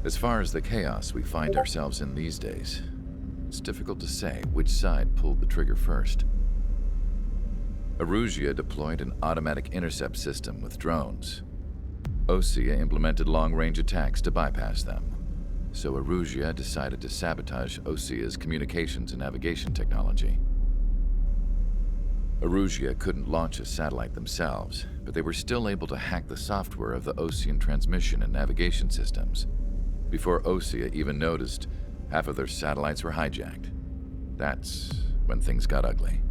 As far as the chaos we find ourselves in these days, it's difficult to say which side pulled the trigger first. Erusia deployed an automatic intercept system with drones. Osea implemented long-range attacks to bypass them. So Erusia decided to sabotage Osea's communications and navigation technology. Erusia couldn't launch a satellite themselves, but they were still able to hack the software of the Osean transmission and navigation systems. Before Osea even noticed, half of their satellites were hijacked. That's when things got ugly.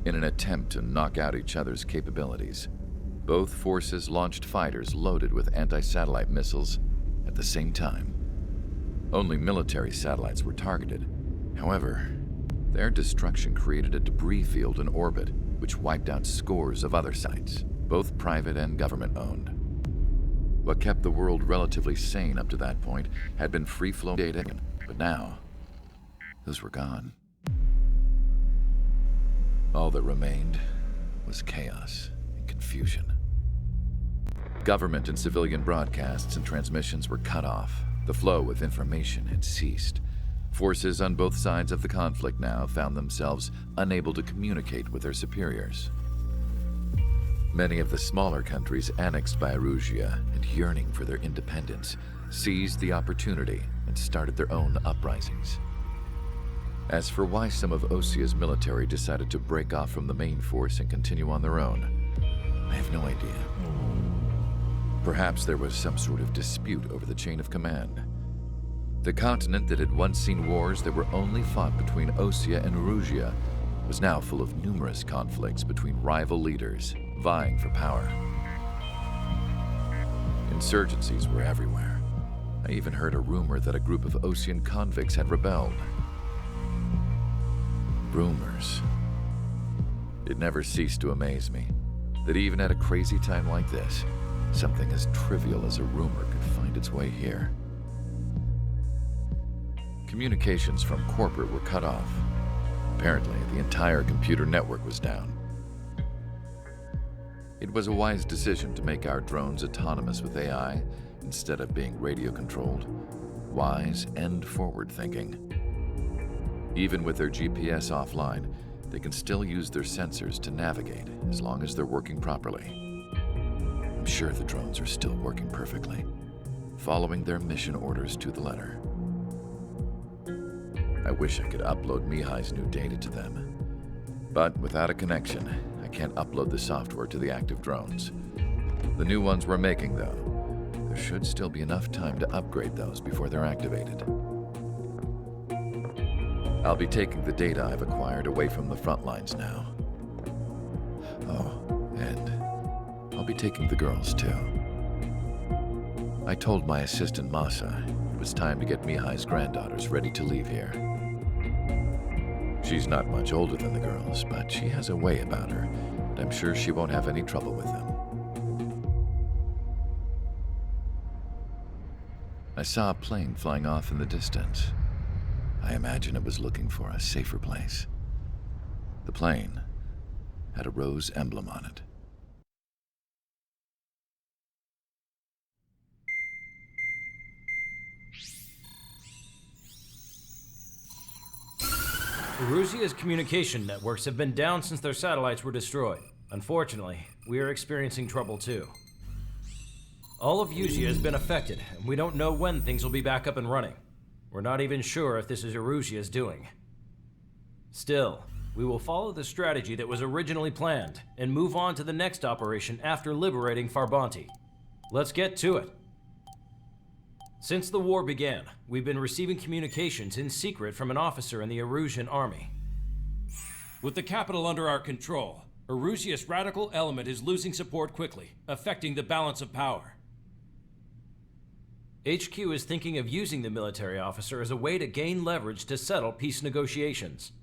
In an attempt to knock out each other's capabilities, both forces launched fighters loaded with anti-satellite missiles at the same time. Only military satellites were targeted. However, their destruction created a debris field in orbit, which wiped out scores of other sites, both private and government-owned. What kept the world relatively sane up to that point had been free-flow data, but now, those were gone. All that remained was chaos and confusion. Government and civilian broadcasts and transmissions were cut off. The flow of information had ceased. Forces on both sides of the conflict now found themselves unable to communicate with their superiors. Many of the smaller countries annexed by Erusia and yearning for their independence seized the opportunity and started their own uprisings. As for why some of Osea's military decided to break off from the main force and continue on their own, I have no idea. Perhaps there was some sort of dispute over the chain of command. The continent that had once seen wars that were only fought between Osea and Erusia was now full of numerous conflicts between rival leaders vying for power. Insurgencies were everywhere. I even heard a rumor that a group of Osean convicts had rebelled. Rumors. It never ceased to amaze me that even at a crazy time like this, something as trivial as a rumor could find its way here. Communications from corporate were cut off. Apparently, the entire computer network was down. It was a wise decision to make our drones autonomous with AI instead of being radio-controlled. Wise and forward-thinking. Even with their GPS offline, they can still use their sensors to navigate as long as they're working properly. I'm sure the drones are still working perfectly, following their mission orders to the letter. I wish I could upload Mihai's new data to them. But without a connection, I can't upload the software to the active drones. The new ones we're making, though, there should still be enough time to upgrade those before they're activated. I'll be taking the data I've acquired away from the front lines now. Oh, and I'll be taking the girls, too. I told my assistant Masa it was time to get Mihai's granddaughters ready to leave here. She's not much older than the girls, but she has a way about her, and I'm sure she won't have any trouble with them. I saw a plane flying off in the distance. I imagine it was looking for a safer place. The plane had a rose emblem on it. Erusia's communication networks have been down since their satellites were destroyed. Unfortunately, we are experiencing trouble too. All of Erusia has been affected, and we don't know when things will be back up and running. We're not even sure if this is Erusia's doing. Still, we will follow the strategy that was originally planned and move on to the next operation after liberating Farbanti. Let's get to it. Since the war began, we've been receiving communications in secret from an officer in the Erusian army. With the capital under our control, Erusia's radical element is losing support quickly, affecting the balance of power. HQ is thinking of using the military officer as a way to gain leverage to settle peace negotiations.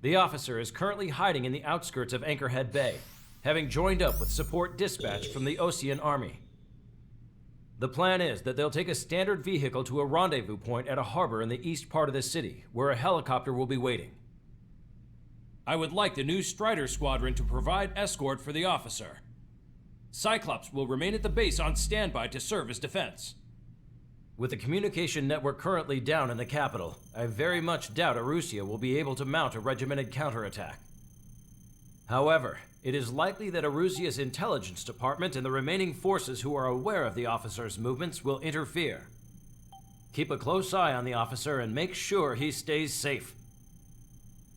The officer is currently hiding in the outskirts of Anchorhead Bay, having joined up with support dispatched from the Osean army. The plan is that they'll take a standard vehicle to a rendezvous point at a harbor in the east part of the city, where a helicopter will be waiting. I would like the new Strider Squadron to provide escort for the officer. Cyclops will remain at the base on standby to serve as defense. With the communication network currently down in the capital, I very much doubt Arusea will be able to mount a regimented counterattack. However, it is likely that Arusea's intelligence department and the remaining forces who are aware of the officer's movements will interfere. Keep a close eye on the officer and make sure he stays safe.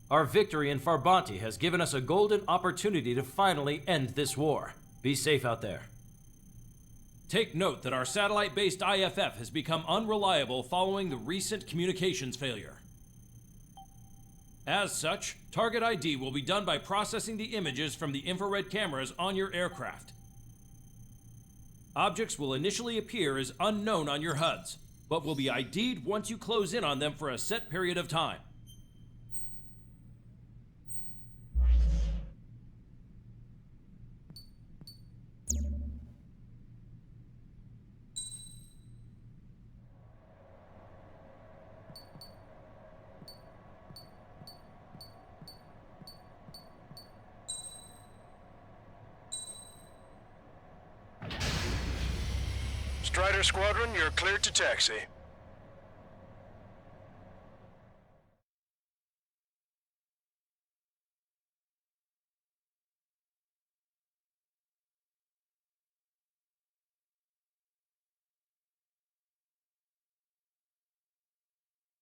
Our victory in Farbanti has given us a golden opportunity to finally end this war. Be safe out there. Take note that our satellite-based IFF has become unreliable following the recent communications failure. As such, target ID will be done by processing the images from the infrared cameras on your aircraft. Objects will initially appear as unknown on your HUDs, but will be ID'd once you close in on them for a set period of time. Strider Squadron, you're cleared to taxi.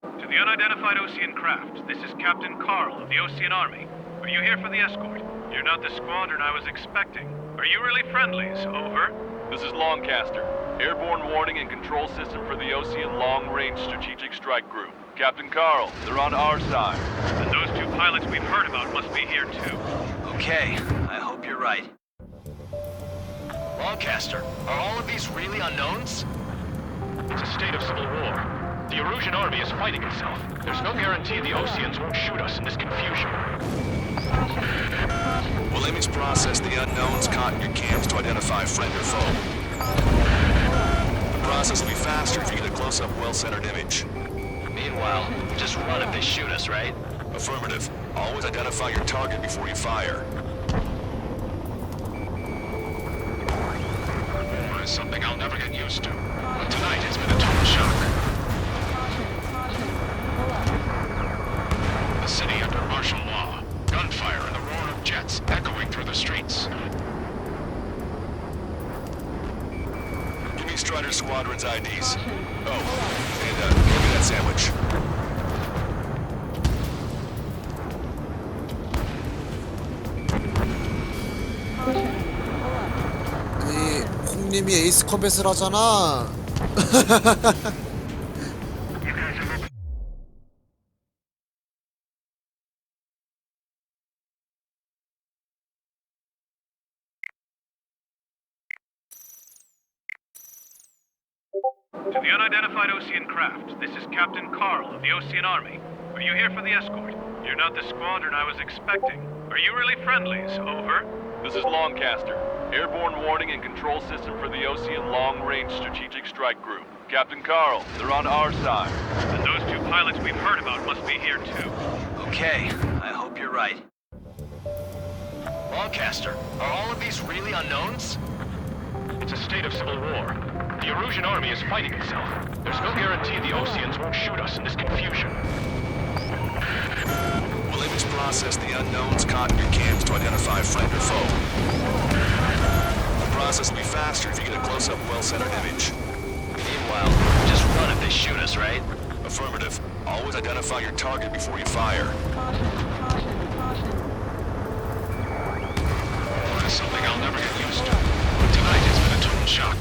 To the unidentified Ocean craft, this is Captain Carl of the Ocean Army. Are you here for the escort? You're not the squadron I was expecting. Are you really friendlies? Over. This is Longcaster. Airborne warning and control system for the Ocean Long-Range Strategic Strike Group. Captain Carl, they're on our side. And those two pilots we've heard about must be here too. Okay, I hope you're right. Longcaster, are all of these really unknowns? It's a state of civil war. The Erusian army is fighting itself. There's no guarantee the Oceans won't shoot us in this confusion. We'll image process the unknowns caught in your cams to identify friend or foe. The process will be faster if you get a close-up, well-centered image. Meanwhile, just run if they shoot us, right? Affirmative. Always identify your target before you fire. War is something I'll never get used to. But tonight it's been a total shock. The city under martial law. Gunfire and the roar of jets echoing through the streets. Give me Strider Squadron's IDs. Oh, and give me that sandwich. 아니, 홍님이 에이스 컴뱃을 하잖아. To the unidentified Ocean craft, this is Captain Carl of the Ocean Army. Are you here for the escort? You're not the squadron I was expecting. Are you really friendlies? Over. This is Longcaster. Airborne warning and control system for the Ocean Long-Range Strategic Strike Group. Captain Carl, they're on our side. And those two pilots we've heard about must be here too. Okay, I hope you're right. Longcaster, are all of these really unknowns? It's a state of civil war. The Erusian army is fighting itself. There's no guarantee the Oceans won't shoot us in this confusion. We'll image process the unknowns caught in your cams to identify friend or foe. The process will be faster if you get a close-up, well-centered image. Meanwhile, just run if they shoot us, right? Affirmative. Always identify your target before you fire. War is something I'll never get used to. Tonight it's been a total shock.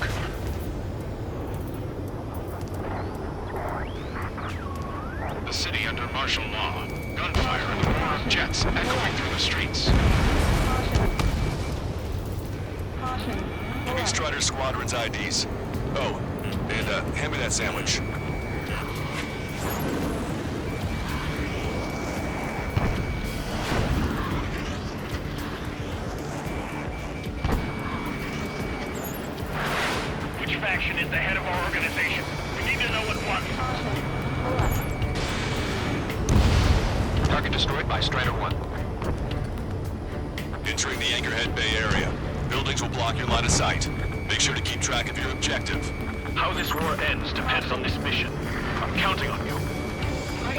The city under martial law. Gunfire and the roar of jets echoing through the streets. Give me Strider Squadron's IDs. Oh, and hand me that sandwich. Which faction is the head of our organization? We need to know at once. Target destroyed by Strider 1. Entering the Anchorhead Bay area. Buildings will block your line of sight. Make sure to keep track of your objective. How this war ends depends on this mission. I'm counting on you.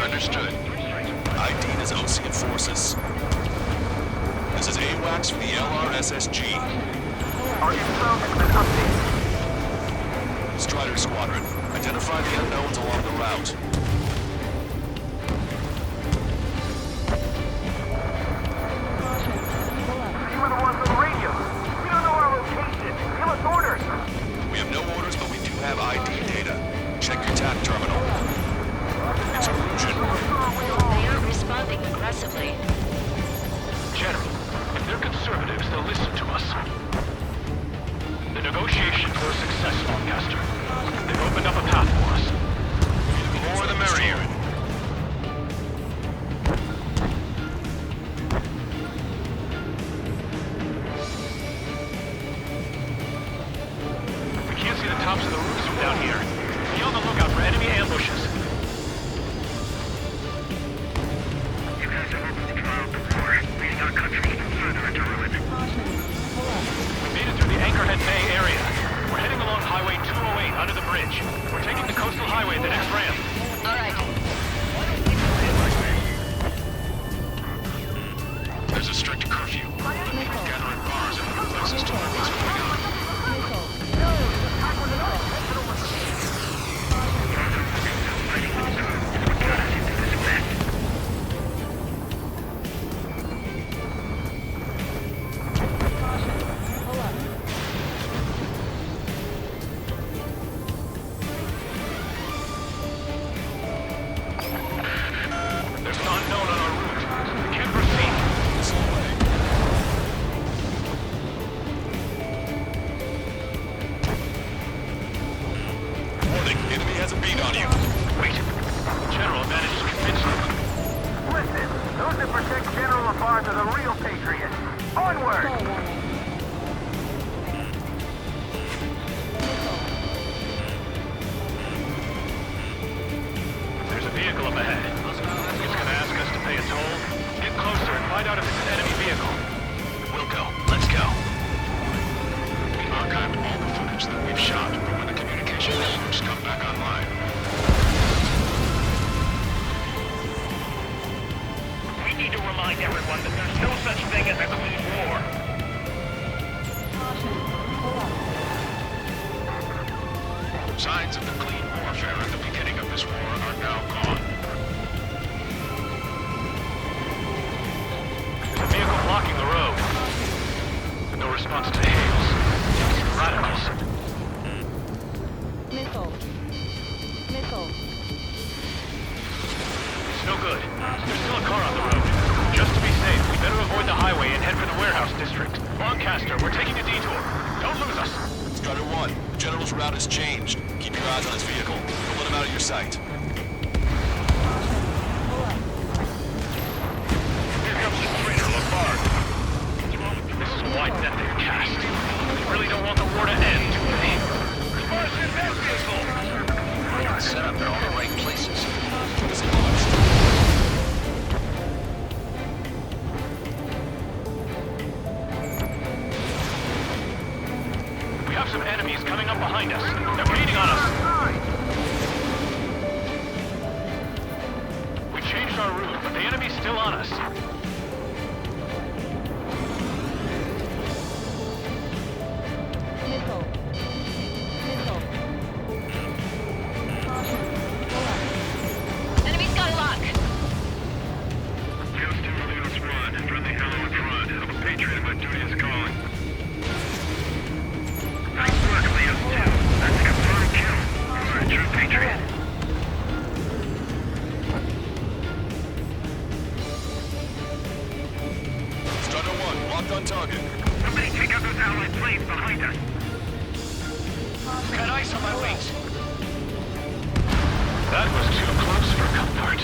Understood. ID'd as Ocean forces. This is AWACS for the LRSSG. Our info has been updated. Strider Squadron, identify the unknowns along the route. You were the ones on the radio. We don't know our location. Give us orders. We have no orders, but we do have ID data. Check your TAC terminal. It's Erosion. They are responding aggressively. General, if they're conservatives, they'll listen to us. The negotiations were a success, Lancaster. They've opened up a path for us. The more the merrier. We can't see the tops of the roofs from down here. Be on the lookout for enemy ambushes. You guys have opened the trial before, leading our country even further into ruin. We made it through the Anchorhead Bay area. We're heading along Highway 208 under the bridge. We're taking the coastal highway at the next ramp. All right. There's a strict curfew. Gather in bars and other places to learn what's going on. There's an unknown on our route. We can't proceed. Slow way. Warning, enemy has a beat on you. Wait. General managed to convince them. Listen, those that protect General LaFarge are the real patriots. Onward! There's a vehicle up ahead. It's gonna ask us to pay a toll. Get closer and find out if it's an enemy vehicle. We'll go. Let's go. We archived all the footage that we've shot from when the communication networks come back online. We need to remind everyone that there's no such thing as a clean war. Signs of the clean warfare at the beginning of this war are now gone. There's a vehicle blocking the road. No response to hails. Radicals. Missile. It's no good. There's still a car on the road. Just to be safe, we better avoid the highway and head for the warehouse district. Lancaster, we're taking a detour. Don't lose us. Strider 1, the General's route has changed. Keep your eyes on his vehicle. Don't let him out of your sight. Here comes the traitor, LaFarge. This is why net they've cast. They really don't want the war to end, do they? Sparse in that vehicle! Set up in all the right places. This launched. We have some enemies coming up behind us. They're gaining on us. We changed our route, but the enemy's still on us. Enemy's got a lock. Houston, Leo Squad. Friendly hello in front. I'm a patriot and my duty is calling. Nice work, Leo 2. That's a confirmed kill. You're a true patriot. Strider 1, locked on target. Somebody take out those allied planes behind us. Got ice on my wings. That was too close for comfort.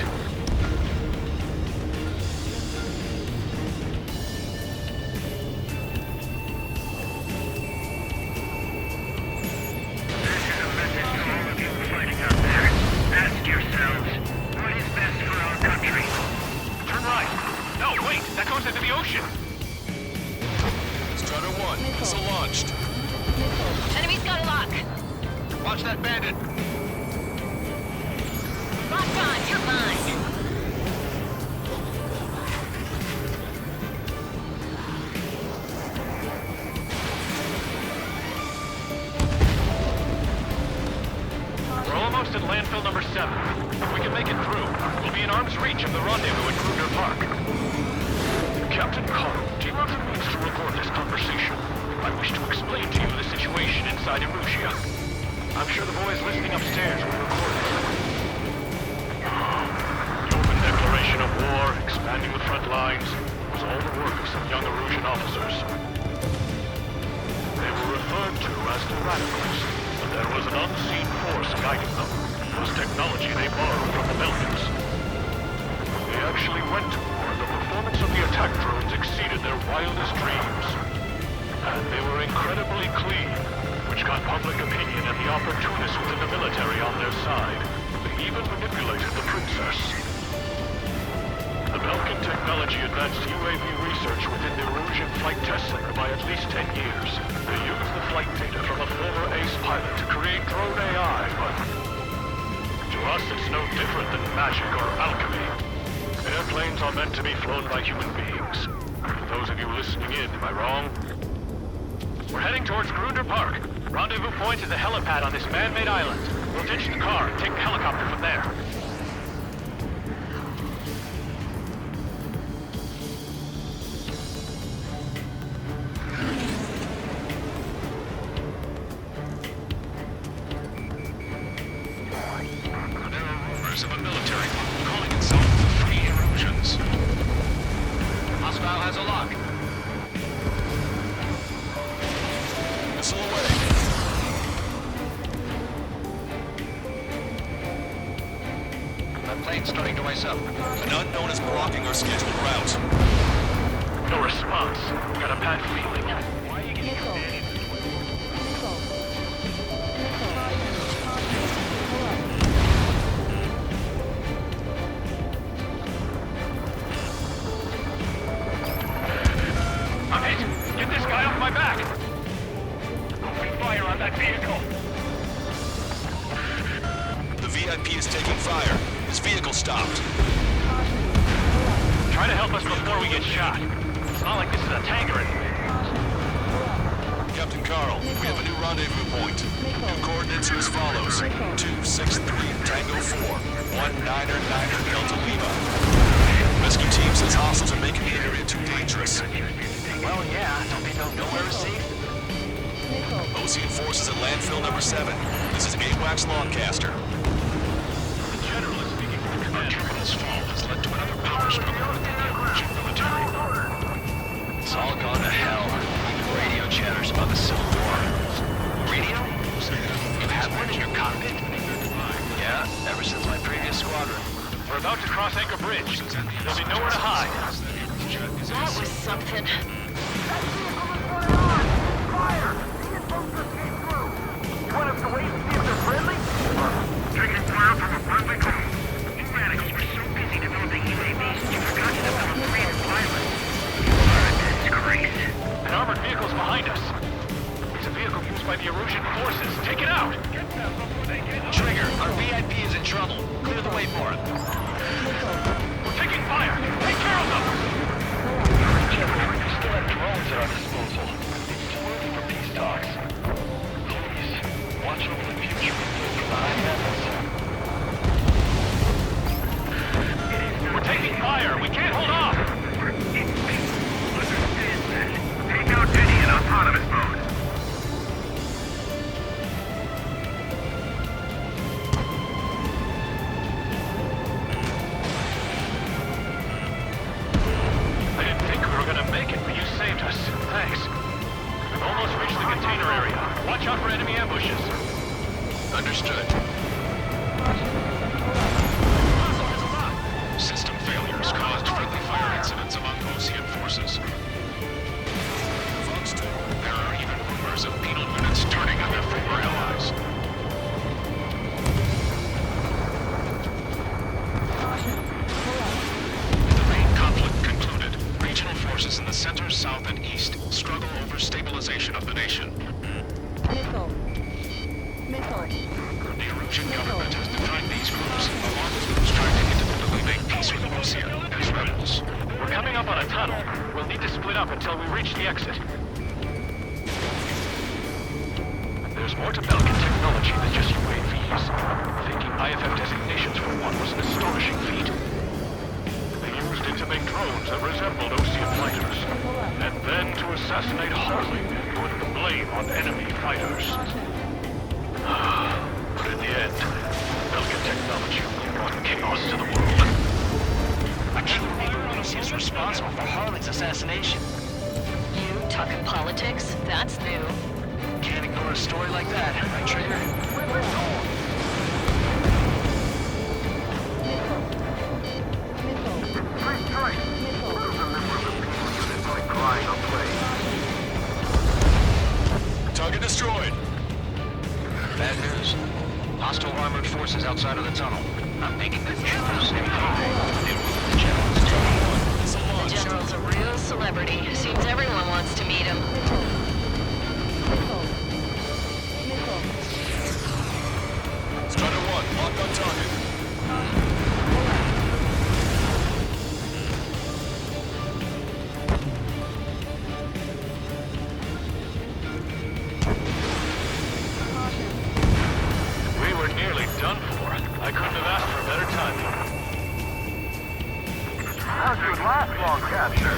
This is a message to all of you fighting out there. Ask yourselves, what is best for our country? Turn right. No, wait, that goes into the ocean. Strider 1, missile Launch that bandit. Locked on, you're mine. We're almost at landfill number 7. If we can make it through, we'll be in arm's reach of the rendezvous at Kruger Park. Captain Carl, do you have the means to record this conversation? I wish to explain to you the situation inside Erusia. I'm sure the boys listening upstairs will record it. The open declaration of war, expanding the front lines, was all the work of some young Erusian officers. They were referred to as the radicals, but there was an unseen force guiding them. It was technology they borrowed from the Belgians. They actually went to war. The performance of the attack drones exceeded their wildest dreams. And they were incredibly clean, which got public opinion and the opportunists within the military on their side. They even manipulated the princess. The Belkin technology advanced UAV research within the Erusian Flight Test Center by at least 10 years. They used the flight data from a former ace pilot to create drone AI, but to us it's no different than magic or alchemy. Airplanes are meant to be flown by human beings. For those of you listening in, am I wrong? We're heading towards Grunder Park. Rendezvous point is the helipad on this man-made island. We'll ditch the car and take the helicopter from there. There are rumors of a military group calling itself the Free Erusians. Hostile has a lock. Missile away. That plane's starting to ice up. An unknown is blocking our scheduled route. No response. Got a bad feeling. I'm hit! Get this guy off my back! Open fire on that vehicle! The VIP is taking fire. His vehicle stopped. Try to help us before we get shot. It's not like this is a tank or anything. Captain Carl, we have a new rendezvous point. New coordinates are as follows. 263 Tango 4, 19er Delta Lima. Rescue team says hostiles are making the area too dangerous. Well, yeah. Don't they know nowhere is safe? Ocean forces at landfill number 7. This is AWACS Longcaster. Generally speaking, the command Terminal's fall has led to another power struggle within the Erusian military. It's all gone to hell. Even radio chatters about the Civil War. Radio? You have one in your cockpit? Yeah, ever since my previous squadron. we're about to cross Anchor Bridge. There'll be nowhere to hide. That was something. Taking fire from a friendly drone. You radicals were so busy developing UAVs that you forgot to develop creative pilots. Disgrace. An armored vehicle's behind us. It's a vehicle used by the Erusian forces. Take it out! Trigger, our VIP is in trouble. Clear the way for him. We're taking fire! Take care of them! We still have drones at our disposal. It's too early for peace talks. Please, watch over the future from the high levels. We're taking fire! We can't hold off! Take out Denny in autonomous mode. I didn't think we were gonna make it, but you saved us. Thanks. We've almost reached the container area. Watch out for enemy ambushes. Understood. System failures caused friendly fire incidents among Ocean forces. Fox 2, there are even rumors of penal units turning on their former allies. The main conflict concluded. Regional forces in the center, south, and east struggle over stabilization of the nation. Missile. up until we reach the exit. There's more to Belkin technology than just UAVs. Thinking IFF designations for one was an astonishing feat. They used it to make drones that resembled Osean fighters. And then to assassinate Harley, put the blame on enemy fighters. But in the end, Belkin technology brought chaos to the world. I can't believe Lucy is responsible for Harley's assassination. You talking politics? That's new. Can't ignore a story like that, right, Trader? Target destroyed. Bad news. Hostile armored forces outside of the tunnel. I'm making good news. The The General's a real celebrity. Seems everyone wants to meet him. Strider 1, locked on target. We were nearly done for. I couldn't have asked for better timing. How's your last long capture?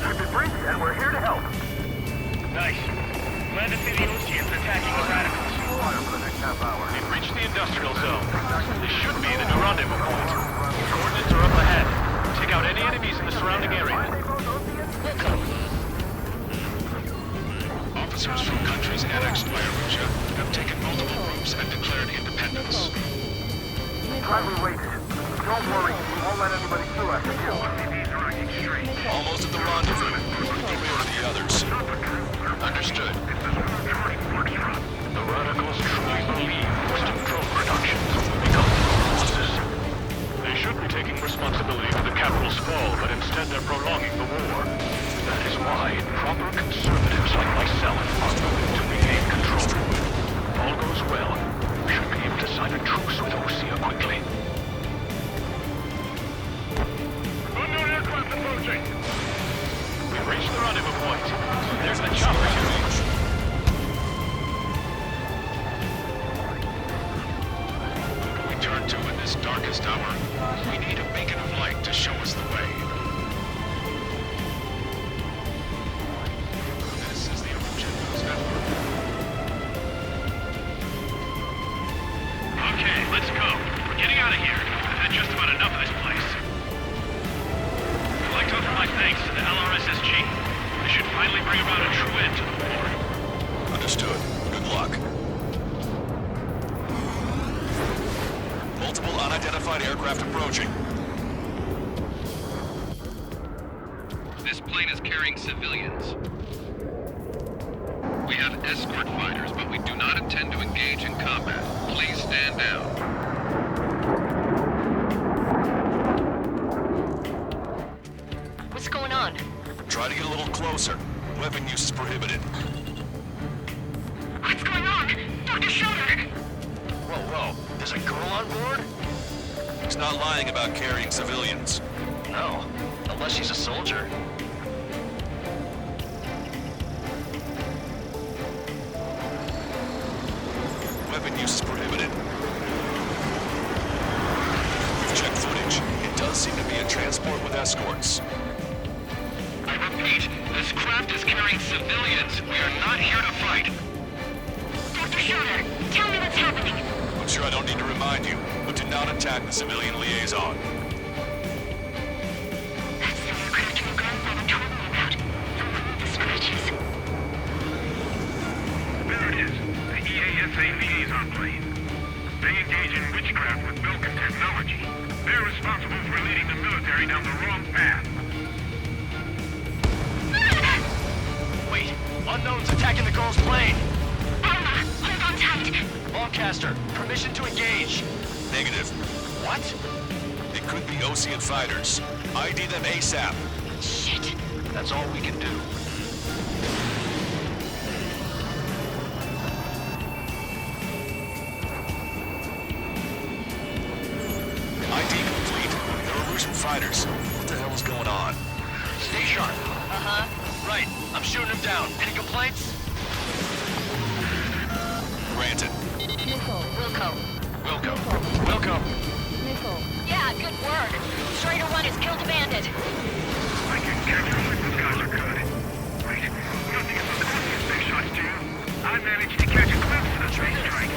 Keep it brief, and we're here to help. Nice. Glad to see the Oseans attacking the radicals. For the next half hour. We've reached the industrial zone. This should be the new rendezvous point. Coordinates are up ahead. Take out any enemies in the surrounding area. Officers from countries annexed by Erusia have taken multiple routes and declared independence. Kindly wait. Don't worry, we won't let anybody through after you. Almost at the rendezvous. Keep the rear of the others. Understood. The radicals truly believe Western drone productions will become losses. They should be taking responsibility for the capital's fall, but instead they're prolonging the war. That is why proper conservatives like myself are moving to regain control. If all goes well, we should be able to sign a truce with Osea quickly. Unknown aircraft approaching! We've reached the rendezvous point. There's the chopper to reach. We turn to in this darkest hour. We need a beacon of light to show us the way. This is the Erusia News Network. Okay, let's go. We're getting out of here. I've had just about enough of this place. I'd like to offer my thanks to the LRSSG. They should finally bring about a true end to the war. Understood. Good luck. Multiple unidentified aircraft approaching. This plane is carrying civilians. We have escort fighters, but we do not intend to engage in combat. Please stand down. What's going on? Try to get a little closer. Weapon use is prohibited. What's going on? Dr. Schroeder! Whoa. There's a girl on board? He's not lying about carrying civilians. No. Unless she's a soldier. Weapon use is prohibited. We've checked footage. It does seem to be a transport with escorts. I repeat, this craft is carrying civilians. We are not here to fight. Dr. Schroeder, tell me what's happening. I'm sure I don't need to remind you, but do not attack the civilian liaison. That's the aircraft your grandfather told me about. The one with the scratches. There it is. The EASA liaison plane. They engage in witchcraft with Belkin technology. They're responsible for leading the military down the wrong path. Wait, unknown's attacking the girl's plane. Alma, hold on tight. Longcaster, permission to engage. Negative. What? It could be Osean fighters. ID them ASAP. Shit. That's all we can do. ID complete. They're Erusian fighters. What the hell is going on? Stay sharp. Uh-huh. Right. I'm shooting him down. Any complaints? Granted. Wilco. Wilco. Yeah, good work. Strider 1 has killed a bandit. I can catch up with those guys are good. Wait, nothing is the closest big shots to you. I managed to catch a glimpse of the train strike.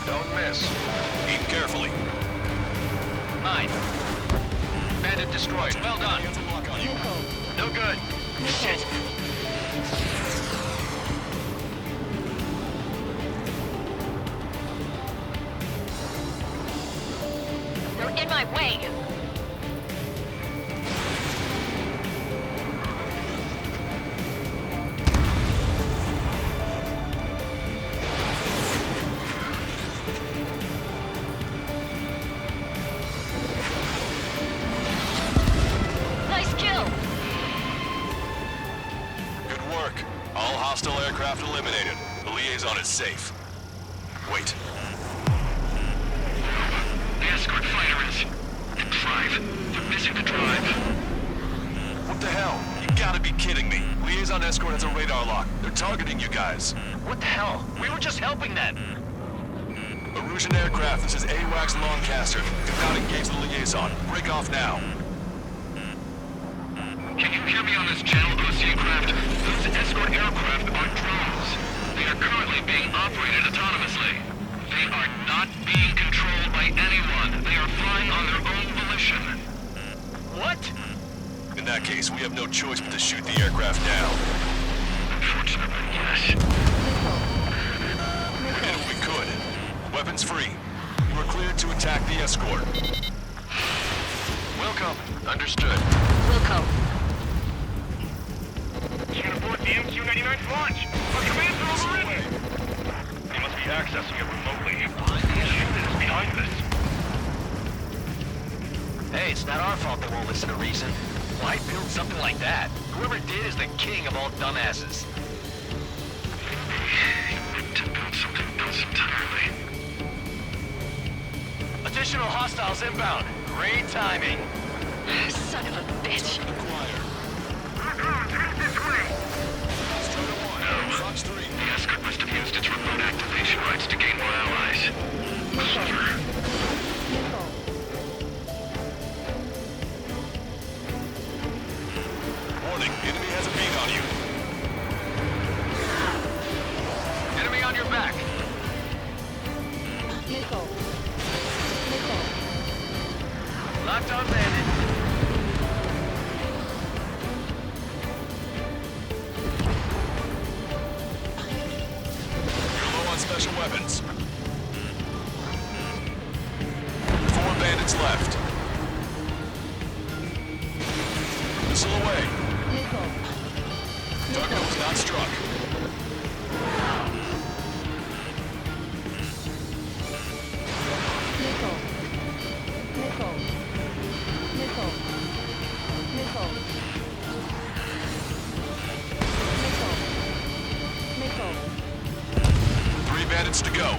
Don't miss. Aim carefully. 9. Bandit destroyed. Well done. Hands a lock on you. No good. Shit. They're in my way. Nice kill. Good work. All hostile aircraft eliminated. The liaison is safe. Wait. The escort fighter is... the drive. They're missing the drive. What the hell? You gotta be kidding me. Liaison escort has a radar lock. They're targeting you guys. What the hell? We were just helping them. Erusian aircraft, this is AWACS Longcaster. Do not engage the liaison. Break off now. Can you hear me on this channel, OC craft? Those escort aircraft are drones. They are currently being operated autonomously. They are not being controlled by anyone. They are flying on their own volition. What? In that case, we have no choice but to shoot the aircraft down. Unfortunately, yes. And if we could. Weapons free. You are cleared to attack the escort. Wilco. Understood. Wilco. Can't abort the MQ-99's launch. Our commands are overridden. They must be accessing it remotely. Shit is behind this. Hey, it's not our fault they won't listen to reason. Why build something like that? Whoever did is the king of all dumbasses. To build something else entirely. Additional hostiles inbound. Great timing. Son of a bitch. This way. Fox 3. The escort must have used its remote activation rights to gain more allies. Clever. Warning, enemy has a beat on you. Enemy on your back. Locked on bandit. You're low on special weapons. 4 bandits left. Missile away. Target was not struck. Three bandits to go.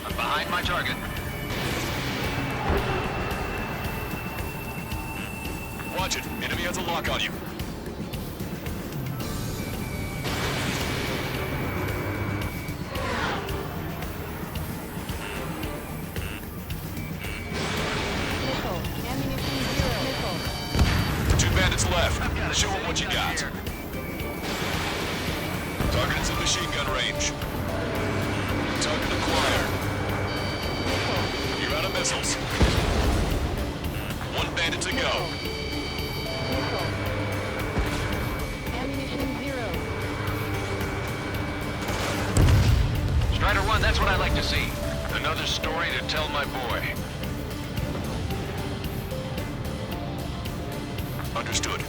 I'm behind my target. Watch it. Enemy has a lock on you. Two bandits left. Show them what you got. Target is in machine gun range. Target acquired. You're out of missiles. 1 bandit to go. Strider 1, that's what I like to see. Another story to tell my boy. Understood.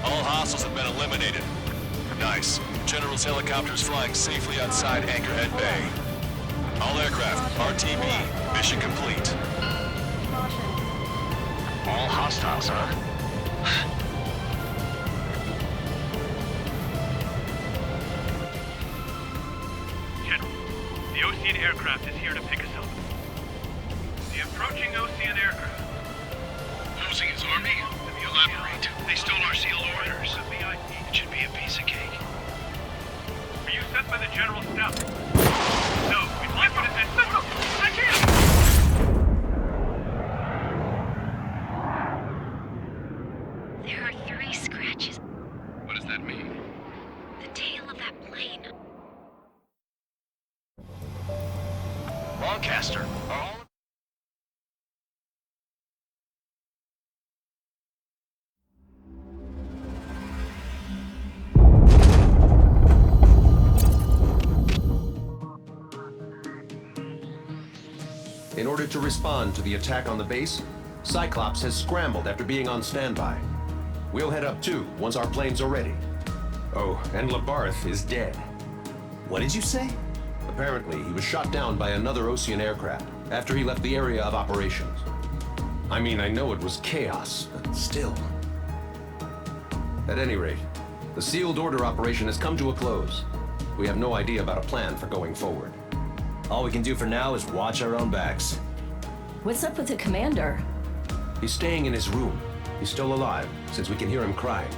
All hostiles have been eliminated. Nice. General's helicopters flying safely outside Anchorhead Bay. All aircraft, RTB, mission complete. All hostiles, huh? Ocean aircraft is here to pick us up. The approaching Ocean aircraft. Losing his army? Elaborate. They stole our sealed orders. It should be a piece of cake. Were you sent by the General Staff? No, we'd like you to send... No, I can't! There are 3 scratches. What does that mean? The tail of that plane. Lancaster, are all... In order to respond to the attack on the base, Cyclops has scrambled after being on standby. We'll head up too, once our planes are ready. Oh, and Labarth is dead. What did you say? Apparently, he was shot down by another Ocean aircraft after he left the area of operations. I mean, I know it was chaos, but still. At any rate, the sealed order operation has come to a close. We have no idea about a plan for going forward. All we can do for now is watch our own backs. What's up with the commander? He's staying in his room. He's still alive, since we can hear him crying.